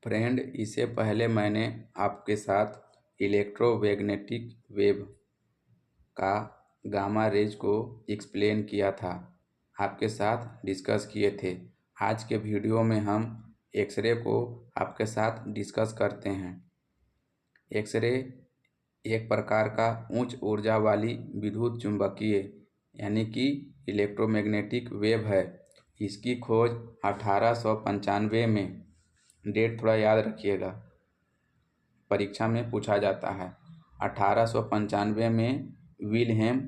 Friend, इससे पहले मैंने आपके साथ इलेक्ट्रोमैग्नेटिक वेव का गामा रेज को एक्सप्लेन किया था, आपके साथ डिस्कस किए थे। आज के वीडियो में हम एक्सरे को आपके साथ डिस्कस करते हैं। एक्सरे एक प्रकार का उच्च ऊर्जा वाली विद्युत चुंबकीय यानी कि इलेक्ट्रोमैग्नेटिक वेव है। इसकी खोज 1895 में, डेट थोड़ा याद रखिएगा, परीक्षा में पूछा जाता है। 1895 में विल्हेम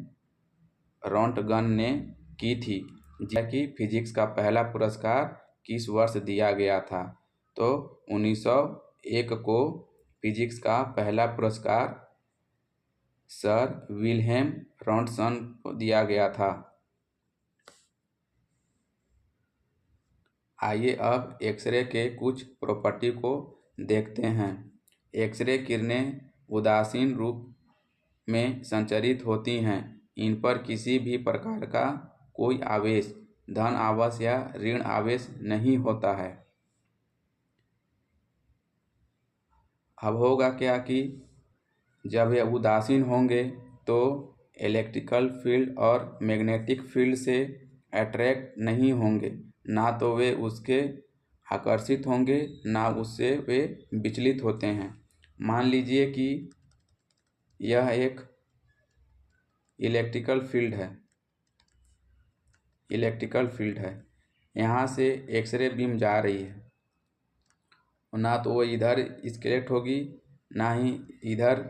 रॉन्टगन ने की थी। जबकि फिजिक्स का पहला पुरस्कार किस वर्ष दिया गया था? तो 1901 को फिजिक्स का पहला पुरस्कार सर विल्हेम रॉन्टगन को दिया गया था। आइए अब एक्सरे के कुछ प्रॉपर्टी को देखते हैं। एक्सरे किरणें उदासीन रूप में संचरित होती हैं। इन पर किसी भी प्रकार का कोई आवेश, धन आवेश या ऋण आवेश नहीं होता है। अब होगा क्या कि जब ये उदासीन होंगे तो इलेक्ट्रिकल फील्ड और मैग्नेटिक फील्ड से अट्रैक्ट नहीं होंगे, ना तो वे उसके आकर्षित होंगे ना उससे वे विचलित होते हैं। मान लीजिए कि यह एक इलेक्ट्रिकल फील्ड है। यहाँ से एक्सरे बीम जा रही है, ना तो वो इधर स्केलेट होगी, ना ही इधर।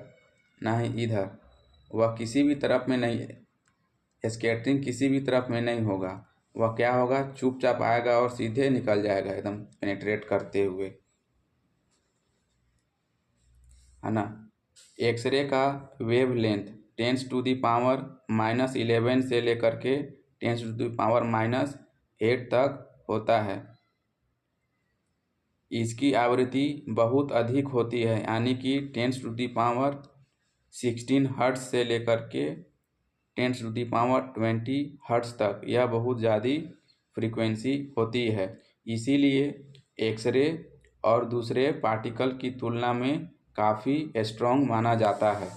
वह किसी भी तरफ में नहीं, स्कैटरिंग किसी भी तरफ में नहीं होगा। वह क्या होगा, चुपचाप आएगा और सीधे निकल जाएगा, एकदम पेनिट्रेट करते हुए, है ना। एक्सरे का वेव लेंथ 10⁻⁻11 से लेकर के 10⁻⁻8 तक होता है। इसकी आवृत्ति बहुत अधिक होती है, यानी कि 10⁻16 हर्ट्ज से लेकर के 10⁻20 हर्ट्ज तक यह बहुत ज़्यादा फ्रीक्वेंसी होती है। इसीलिए एक्सरे और दूसरे पार्टिकल की तुलना में काफ़ी स्ट्रॉन्ग माना जाता है।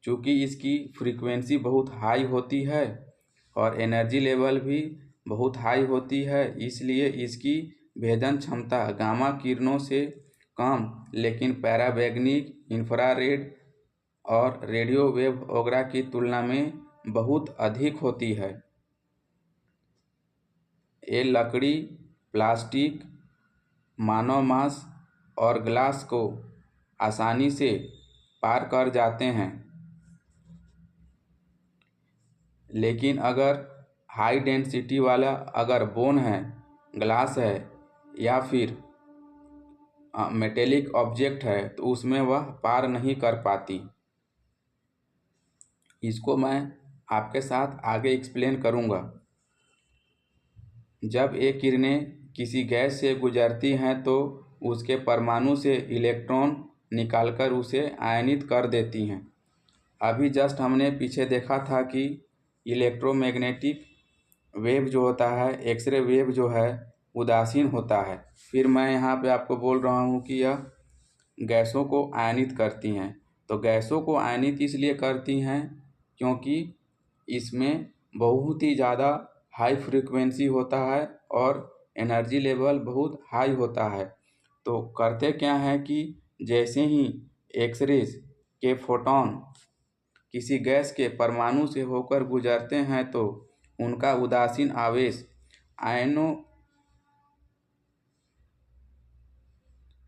चूँकि इसकी फ्रीक्वेंसी बहुत हाई होती है और एनर्जी लेवल भी बहुत हाई होती है, इसलिए इसकी भेदन क्षमता गामा किरणों से कम, लेकिन पैराबैंगनी, इंफ्रारेड और रेडियो वेव वगैरह की तुलना में बहुत अधिक होती है। ये लकड़ी, प्लास्टिक, मानव मांस और ग्लास को आसानी से पार कर जाते हैं, लेकिन अगर हाई डेंसिटी वाला अगर बोन है, ग्लास है या फिर मेटेलिक ऑब्जेक्ट है तो उसमें वह पार नहीं कर पाती। इसको मैं आपके साथ आगे एक्सप्लेन करूँगा। जब ये किरणें किसी गैस से गुजरती हैं तो उसके परमाणु से इलेक्ट्रॉन निकालकर उसे आयनित कर देती हैं। अभी जस्ट हमने पीछे देखा था कि इलेक्ट्रोमैग्नेटिक वेव जो होता है, एक्सरे वेव जो है, उदासीन होता है। फिर मैं यहाँ पे आपको बोल रहा हूँ कि यह गैसों को आयनित करती हैं। तो गैसों को आयनित इसलिए करती हैं क्योंकि इसमें बहुत ही ज़्यादा हाई फ्रीक्वेंसी होता है और एनर्जी लेवल बहुत हाई होता है। तो करते क्या है कि जैसे ही एक्सरेज के फोटॉन किसी गैस के परमाणु से होकर गुजरते हैं तो उनका उदासीन आवेश आयनों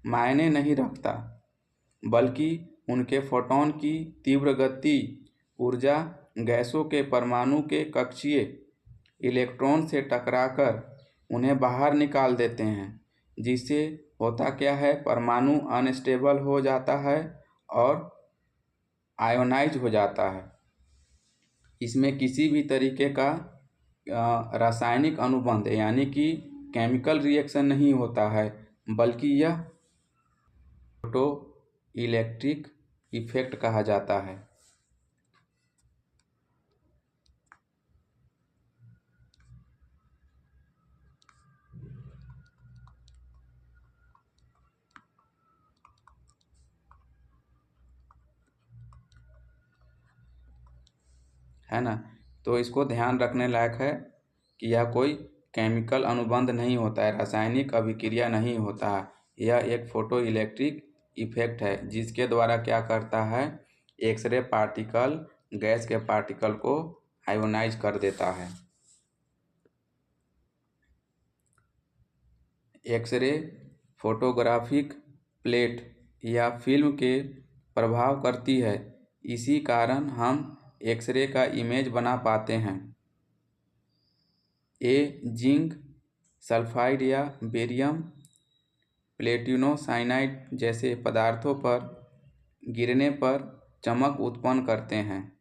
मायने नहीं रखता, बल्कि उनके फोटॉन की तीव्र गति ऊर्जा गैसों के परमाणु के कक्षीय इलेक्ट्रॉन से टकराकर उन्हें बाहर निकाल देते हैं। जिससे होता क्या है, परमाणु अनस्टेबल हो जाता है और आयोनाइज हो जाता है। इसमें किसी भी तरीके का रासायनिक अनुबंध यानी कि केमिकल रिएक्शन नहीं होता है, बल्कि यह फोटो इलेक्ट्रिक इफेक्ट कहा जाता है। है ना। तो इसको ध्यान रखने लायक है कि यह कोई केमिकल अनुबंध नहीं होता है, रासायनिक अभिक्रिया नहीं होता है। यह एक फोटो इलेक्ट्रिक इफेक्ट है जिसके द्वारा क्या करता है, एक्सरे पार्टिकल गैस के पार्टिकल को आयोनाइज कर देता है। एक्सरे फोटोग्राफिक प्लेट या फिल्म के प्रभाव करती है, इसी कारण हम एक्सरे का इमेज बना पाते हैं। जिंक सल्फाइड या बेरियम प्लेटिनोसाइनाइड जैसे पदार्थों पर गिरने पर चमक उत्पन्न करते हैं।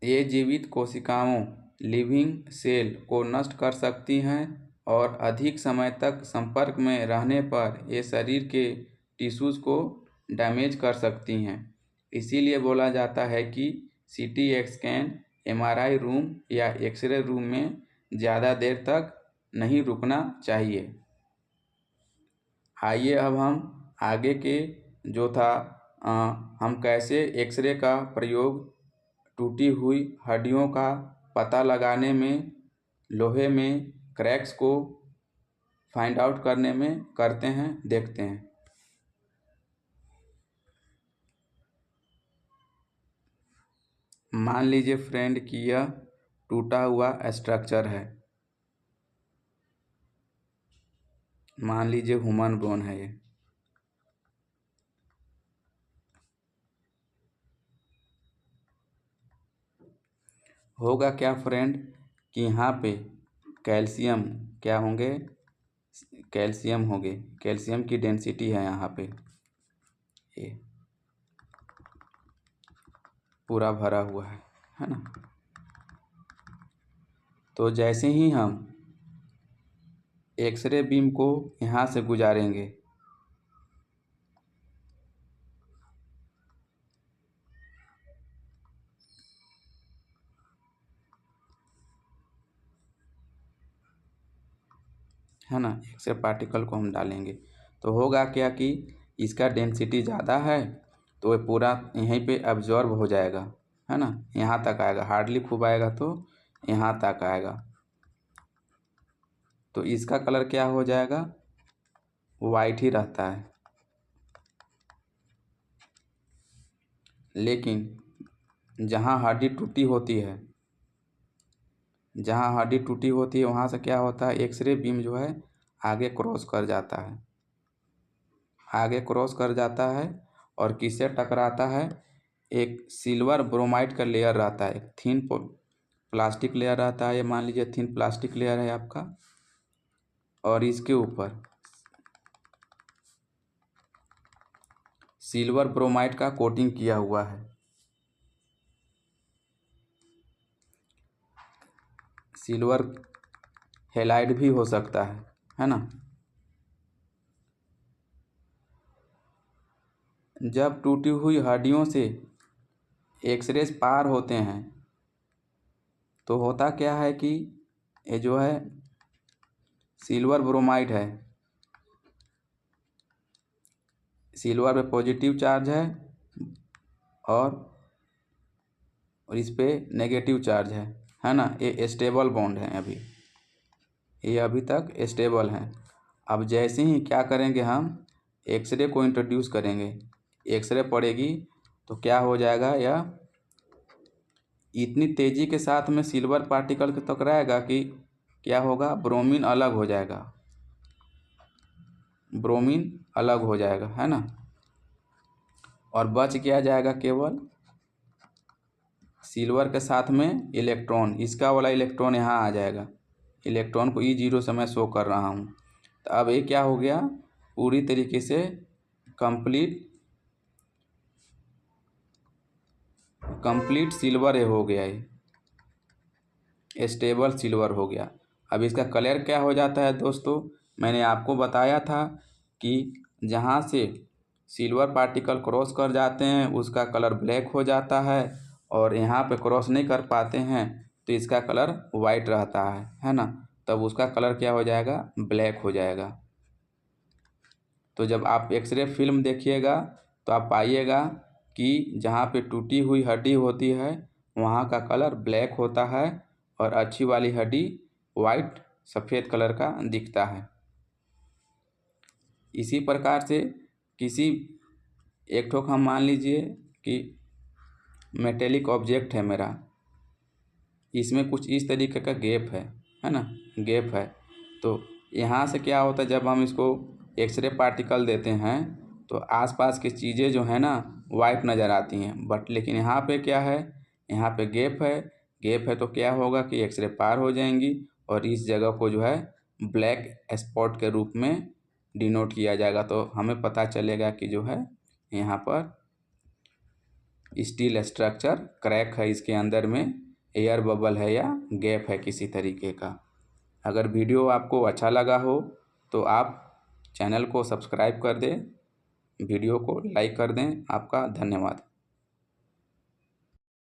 ये जीवित कोशिकाओं लिविंग सेल को नष्ट कर सकती हैं और अधिक समय तक संपर्क में रहने पर ये शरीर के टिश्यूज़ को डैमेज कर सकती हैं। इसीलिए बोला जाता है कि सीटी स्कैन एमआरआई रूम या एक्सरे रूम में ज़्यादा देर तक नहीं रुकना चाहिए। आइए अब हम आगे के जो था हम कैसे एक्सरे का प्रयोग टूटी हुई हड्डियों का पता लगाने में, लोहे में क्रैक्स को फाइंड आउट करने में करते हैं, देखते हैं। मान लीजिए फ्रेंड कि यह टूटा हुआ स्ट्रक्चर है, मान लीजिए ह्यूमन बोन है ये। होगा क्या फ्रेंड कि यहाँ पे कैल्शियम क्या होंगे, कैल्शियम होंगे, कैल्शियम की डेंसिटी है यहाँ पे, ये पूरा भरा हुआ है ना। तो जैसे ही हम एक्सरे बीम को यहाँ से गुजारेंगे, है ना, एक्सरे पार्टिकल को हम डालेंगे तो होगा क्या कि इसका डेंसिटी ज़्यादा है तो ये पूरा यहीं पे अब्जॉर्ब हो जाएगा, है ना, यहाँ तक आएगा, हार्डली खूब आएगा तो यहाँ तक आएगा। तो इसका कलर क्या हो जाएगा, वाइट ही रहता है। लेकिन जहाँ हड्डी टूटी होती है, जहाँ हड्डी टूटी होती है वहाँ से क्या होता है, एक्सरे बीम जो है आगे क्रॉस कर जाता है, आगे क्रॉस कर जाता है और किससे टकराता है, एक सिल्वर ब्रोमाइड का लेयर रहता है, थिन प्लास्टिक लेयर रहता है। ये मान लीजिए थिन प्लास्टिक लेयर है आपका, और इसके ऊपर सिल्वर ब्रोमाइड का कोटिंग किया हुआ है। सिल्वर हेलाइड भी हो सकता है ना। जब टूटी हुई हड्डियों से एक्सरेज पार होते हैं तो होता क्या है कि ये जो है सिल्वर ब्रोमाइड है, सिल्वर पे पॉजिटिव चार्ज है और इस पे नेगेटिव चार्ज है ना। ये स्टेबल बॉन्ड है, ये अभी तक स्टेबल है। अब जैसे ही क्या करेंगे, हम एक्सरे को इंट्रोड्यूस करेंगे, एक्सरे पड़ेगी तो क्या हो जाएगा, यह इतनी तेज़ी के साथ में सिल्वर पार्टिकल के टकराएगा कि क्या होगा, ब्रोमीन अलग हो जाएगा, ब्रोमीन अलग हो जाएगा, है ना। और बच क्या जाएगा, केवल सिल्वर के साथ में इलेक्ट्रॉन, इसका वाला इलेक्ट्रॉन यहाँ आ जाएगा, इलेक्ट्रॉन को E0 से मैं शो कर रहा हूँ। तो अब ये क्या हो गया, पूरी तरीके से कंप्लीट सिल्वर हो गया, ये स्टेबल सिल्वर हो गया। अब इसका कलर क्या हो जाता है दोस्तों, मैंने आपको बताया था कि जहाँ से सिल्वर पार्टिकल क्रॉस कर जाते हैं उसका कलर ब्लैक हो जाता है, और यहाँ पे क्रॉस नहीं कर पाते हैं तो इसका कलर वाइट रहता है ना। तब उसका कलर क्या हो जाएगा, ब्लैक हो जाएगा। तो जब आप एक्सरे फिल्म देखिएगा तो आप पाइएगा कि जहाँ पे टूटी हुई हड्डी होती है वहाँ का कलर ब्लैक होता है और अच्छी वाली हड्डी वाइट सफ़ेद कलर का दिखता है। इसी प्रकार से किसी एक ठोक हम मान लीजिए कि मेटेलिक ऑब्जेक्ट है मेरा, इसमें कुछ इस तरीके का गैप है ना, गैप है। तो यहाँ से क्या होता है, जब हम इसको एक्सरे पार्टिकल देते हैं तो आसपास की चीज़ें जो है ना वाइट नज़र आती हैं, बट लेकिन यहाँ पे क्या है, यहाँ पे गैप है। गैप है तो क्या होगा कि एक्सरे पार हो जाएंगी और इस जगह को जो है ब्लैक स्पॉट के रूप में डिनोट किया जाएगा। तो हमें पता चलेगा कि जो है यहाँ पर स्टील स्ट्रक्चर क्रैक है, इसके अंदर में एयर बबल है या गैप है किसी तरीके का। अगर वीडियो आपको अच्छा लगा हो तो आप चैनल को सब्सक्राइब कर दें, वीडियो को लाइक कर दें। आपका धन्यवाद।